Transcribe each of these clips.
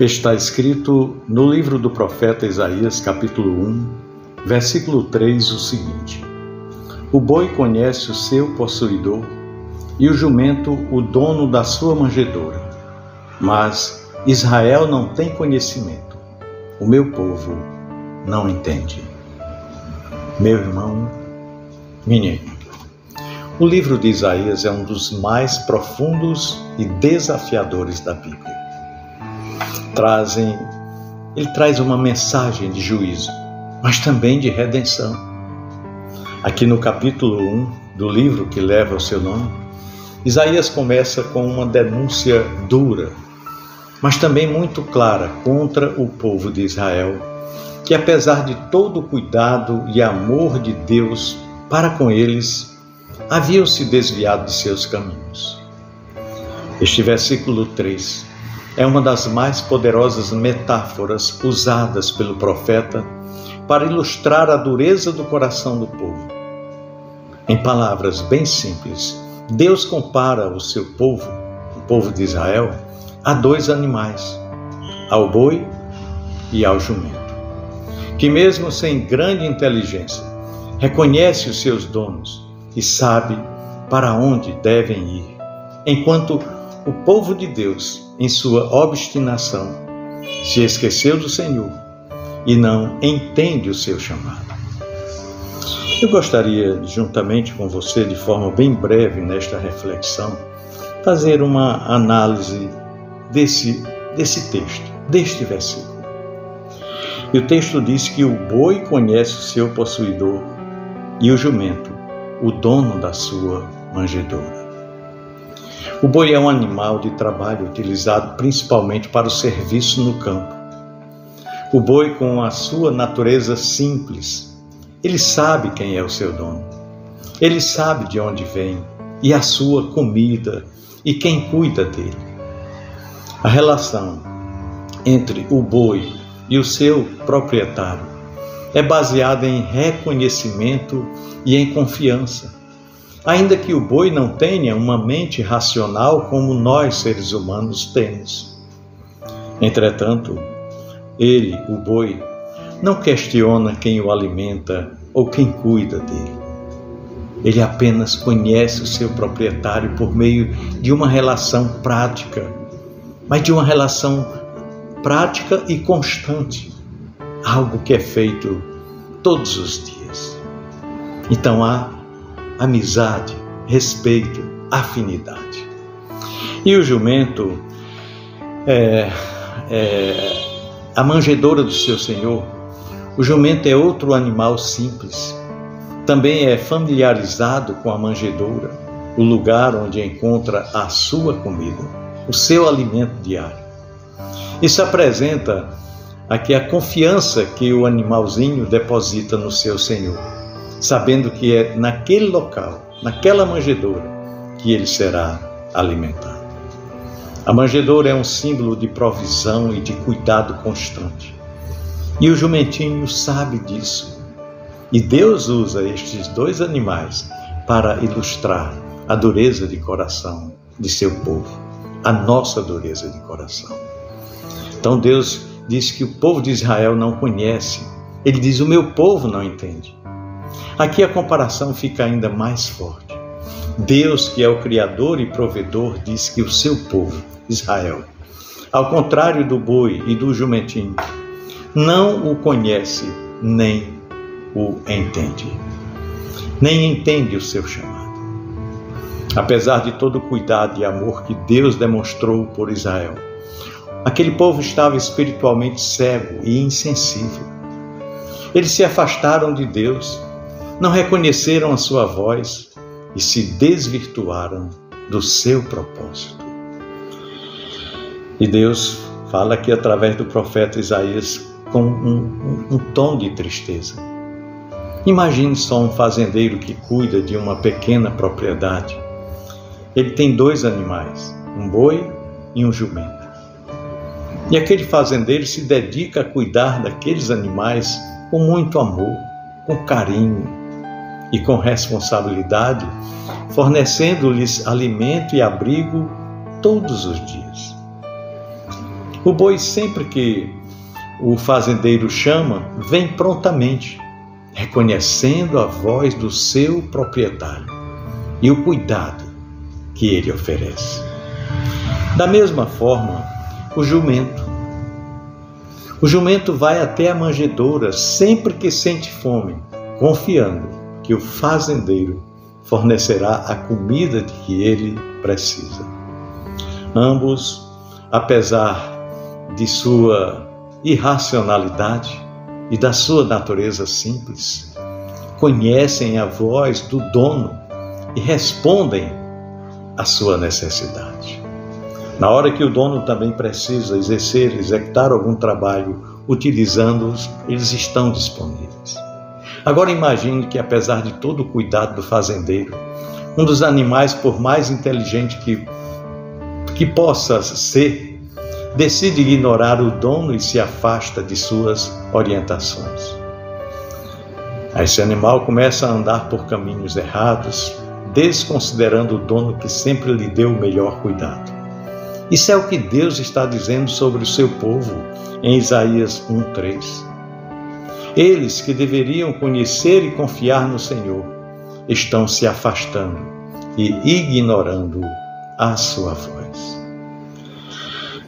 Está escrito no livro do profeta Isaías, capítulo 1, versículo 3, o seguinte: O boi conhece o seu possuidor e o jumento o dono da sua manjedoura. Mas Israel não tem conhecimento, o meu povo não entende. Meu irmão, minha irmã, o livro de Isaías é um dos mais profundos e desafiadores da Bíblia. Ele traz uma mensagem de juízo, mas também de redenção. Aqui no capítulo 1 do livro que leva o seu nome, Isaías começa com uma denúncia dura, mas também muito clara contra o povo de Israel, que apesar de todo o cuidado e amor de Deus para com eles, haviam se desviado de seus caminhos. Este versículo 3 é uma das mais poderosas metáforas usadas pelo profeta para ilustrar a dureza do coração do povo. Em palavras bem simples, Deus compara o seu povo, o povo de Israel, a dois animais, ao boi e ao jumento, que mesmo sem grande inteligência, reconhece os seus donos e sabe para onde devem ir, enquanto o povo de Deus, em sua obstinação, se esqueceu do Senhor e não entende o seu chamado. Eu gostaria, juntamente com você, de forma bem breve nesta reflexão, fazer uma análise desse texto, deste versículo. E o texto diz que o boi conhece o seu possuidor e o jumento, o dono da sua manjedoura. O boi é um animal de trabalho utilizado principalmente para o serviço no campo. O boi, com a sua natureza simples, ele sabe quem é o seu dono. Ele sabe de onde vem e a sua comida e quem cuida dele. A relação entre o boi e o seu proprietário é baseada em reconhecimento e em confiança. Ainda que o boi não tenha uma mente racional como nós, seres humanos, temos. Entretanto, ele, o boi, não questiona quem o alimenta ou quem cuida dele. Ele apenas conhece o seu proprietário por meio de uma relação prática, mas de uma relação prática e constante, algo que é feito todos os dias. Então há amizade, respeito, afinidade. E o jumento a manjedoura do seu senhor. O jumento é outro animal simples. Também é familiarizado com a manjedoura, o lugar onde encontra a sua comida, o seu alimento diário. Isso apresenta aqui a confiança que o animalzinho deposita no seu senhor, sabendo que é naquele local, naquela manjedoura, que ele será alimentado. A manjedoura é um símbolo de provisão e de cuidado constante. E o jumentinho sabe disso. E Deus usa estes dois animais para ilustrar a dureza de coração de seu povo, a nossa dureza de coração. Então Deus diz que o povo de Israel não conhece. Ele diz: o meu povo não entende. Aqui a comparação fica ainda mais forte. Deus, que é o Criador e Provedor, diz que o seu povo, Israel, ao contrário do boi e do jumentinho, não o conhece nem o entende. Nem entende o seu chamado. Apesar de todo o cuidado e amor que Deus demonstrou por Israel, aquele povo estava espiritualmente cego e insensível. Eles se afastaram de Deus, não reconheceram a sua voz e se desvirtuaram do seu propósito. E Deus fala aqui através do profeta Isaías com um tom de tristeza. Imagine só um fazendeiro que cuida de uma pequena propriedade. Ele tem dois animais, um boi e um jumento. E aquele fazendeiro se dedica a cuidar daqueles animais com muito amor, com carinho e com responsabilidade, fornecendo-lhes alimento e abrigo todos os dias. O boi, sempre que o fazendeiro chama, vem prontamente, reconhecendo a voz do seu proprietário e o cuidado que ele oferece. Da mesma forma, o jumento vai até a manjedoura sempre que sente fome, confiando que o fazendeiro fornecerá a comida de que ele precisa. Ambos, apesar de sua irracionalidade e da sua natureza simples, conhecem a voz do dono e respondem à sua necessidade. Na hora que o dono também precisa executar algum trabalho utilizando-os, eles estão disponíveis. Agora imagine que, apesar de todo o cuidado do fazendeiro, um dos animais, por mais inteligente que possa ser, decide ignorar o dono e se afasta de suas orientações. Esse animal começa a andar por caminhos errados, desconsiderando o dono que sempre lhe deu o melhor cuidado. Isso é o que Deus está dizendo sobre o seu povo em Isaías 1:3. Eles que deveriam conhecer e confiar no Senhor estão se afastando e ignorando a sua voz.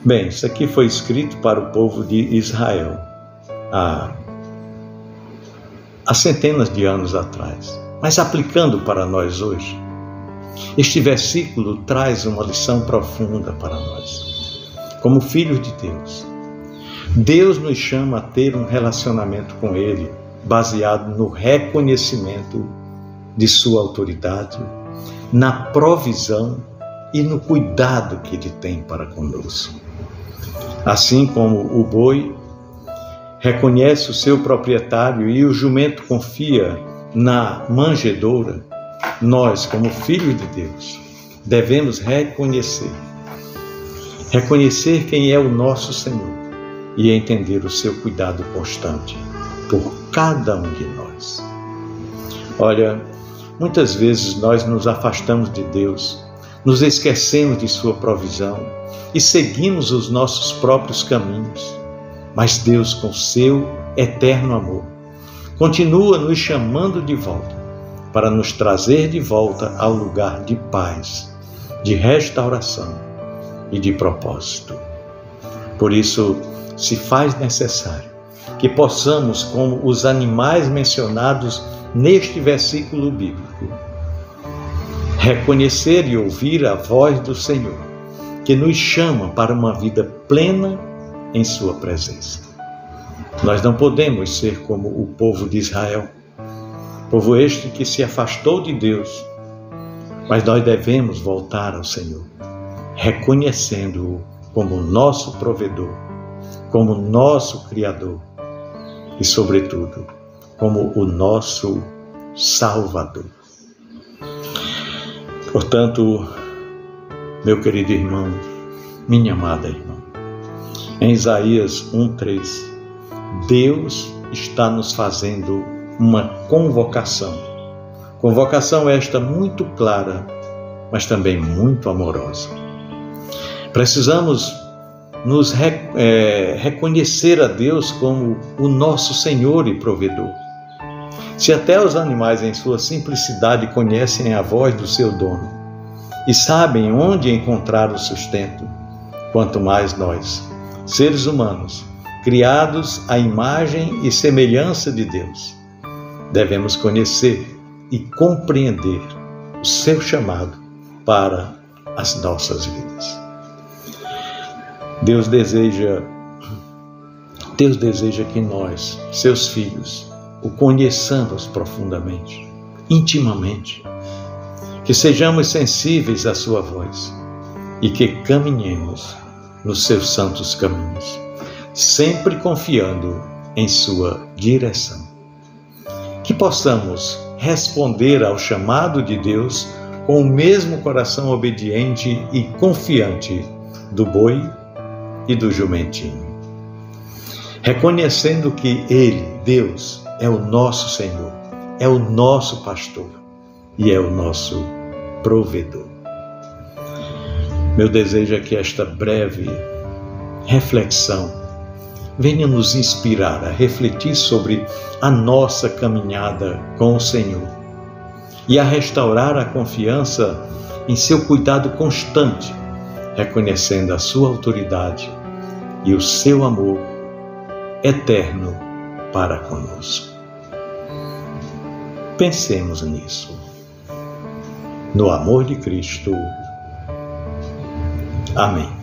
Bem, isso aqui foi escrito para o povo de Israel há centenas de anos atrás, mas aplicando para nós hoje, este versículo traz uma lição profunda para nós. Como filhos de Deus, Deus nos chama a ter um relacionamento com Ele baseado no reconhecimento de sua autoridade, na provisão e no cuidado que Ele tem para conosco. Assim como o boi reconhece o seu proprietário e o jumento confia na manjedoura, nós, como filhos de Deus, devemos reconhecer quem é o nosso Senhor e entender o seu cuidado constante por cada um de nós. Olha, muitas vezes nós nos afastamos de Deus, nos esquecemos de sua provisão e seguimos os nossos próprios caminhos. Mas Deus, com seu eterno amor, continua nos chamando de volta para nos trazer de volta ao lugar de paz, de restauração e de propósito. Por isso, se faz necessário que possamos, como os animais mencionados neste versículo bíblico, reconhecer e ouvir a voz do Senhor, que nos chama para uma vida plena em sua presença. Nós não podemos ser como o povo de Israel, povo este que se afastou de Deus, mas nós devemos voltar ao Senhor, reconhecendo-o como nosso provedor, como nosso Criador e, sobretudo, como o nosso Salvador. Portanto, meu querido irmão, minha amada irmã, em Isaías 1:3, Deus está nos fazendo uma convocação. Convocação esta muito clara, mas também muito amorosa. Precisamos nos reconhecer a Deus como o nosso Senhor e provedor. Se até os animais em sua simplicidade conhecem a voz do seu dono e sabem onde encontrar o sustento, quanto mais nós, seres humanos, criados à imagem e semelhança de Deus, devemos conhecer e compreender o seu chamado para as nossas vidas. Deus deseja que nós, seus filhos, o conheçamos profundamente, intimamente, que sejamos sensíveis à sua voz e que caminhemos nos seus santos caminhos, sempre confiando em sua direção. Que possamos responder ao chamado de Deus com o mesmo coração obediente e confiante do boi e do jumentinho, reconhecendo que Ele, Deus, é o nosso Senhor, é o nosso pastor e é o nosso provedor. Meu desejo é que esta breve reflexão venha nos inspirar a refletir sobre a nossa caminhada com o Senhor e a restaurar a confiança em seu cuidado constante, reconhecendo a sua autoridade e o seu amor eterno para conosco. Pensemos nisso. No amor de Cristo. Amém.